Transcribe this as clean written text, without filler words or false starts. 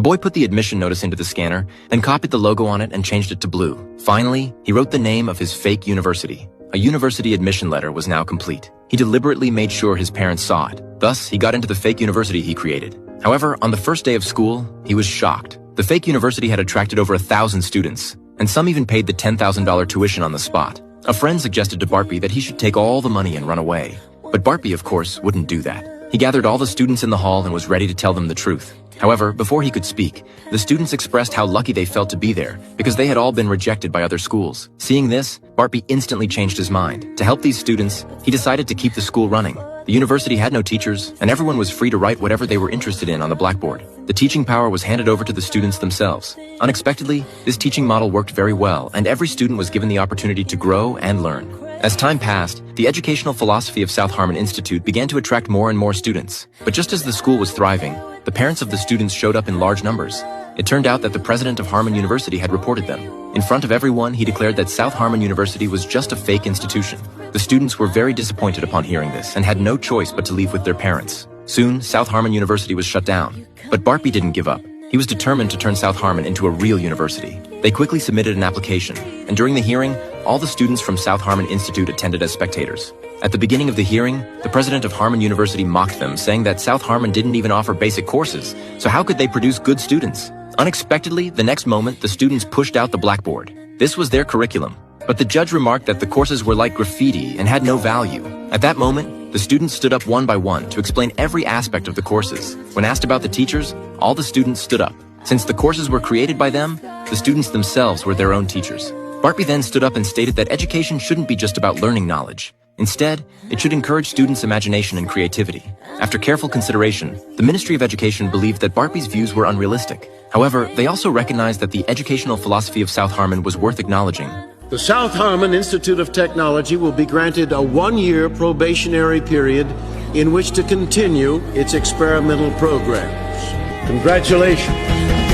boy put the admission notice into the scanner, then copied the logo on it and changed it to blue. Finally, he wrote the name of his fake university. A university admission letter was now complete. He deliberately made sure his parents saw it. Thus, he got into the fake university he created. However, on the first day of school, he was shocked. The fake university had attracted over 1,000 students, and some even paid the $10,000 tuition on the spot. A friend suggested to Bartleby that he should take all the money and run away. But Bartleby, of course, wouldn't do that. He gathered all the students in the hall and was ready to tell them the truth. However, before he could speak, the students expressed how lucky they felt to be there because they had all been rejected by other schools. Seeing this, Bartleby instantly changed his mind. To help these students, he decided to keep the school running. The university had no teachers, and everyone was free to write whatever they were interested in on the blackboard. The teaching power was handed over to the students themselves. Unexpectedly, this teaching model worked very well, and every student was given the opportunity to grow and learn. As time passed, the educational philosophy of South Harmon Institute began to attract more and more students. But just as the school was thriving, the parents of the students showed up in large numbers. It turned out that the president of Harmon University had reported them. In front of everyone, he declared that South Harmon University was just a fake institution. The students were very disappointed upon hearing this and had no choice but to leave with their parents. Soon, South Harmon University was shut down. But Bartleby didn't give up. He was determined to turn South Harmon into a real university. They quickly submitted an application, and during the hearing, all the students from South Harmon Institute attended as spectators. At the beginning of the hearing, the president of Harmon University mocked them, saying that South Harmon didn't even offer basic courses, so how could they produce good students? Unexpectedly, the next moment, the students pushed out the blackboard. This was their curriculum. But the judge remarked that the courses were like graffiti and had no value. At that moment, the students stood up one by one to explain every aspect of the courses. When asked about the teachers, all the students stood up. Since the courses were created by them, the students themselves were their own teachers. Bartleby then stood up and stated that education shouldn't be just about learning knowledge. Instead, it should encourage students' imagination and creativity. After careful consideration, the Ministry of Education believed that Bartleby's views were unrealistic. However, they also recognized that the educational philosophy of South Harmon was worth acknowledging. The South Harmon Institute of Technology will be granted a one-year probationary period in which to continue its experimental programs. Congratulations.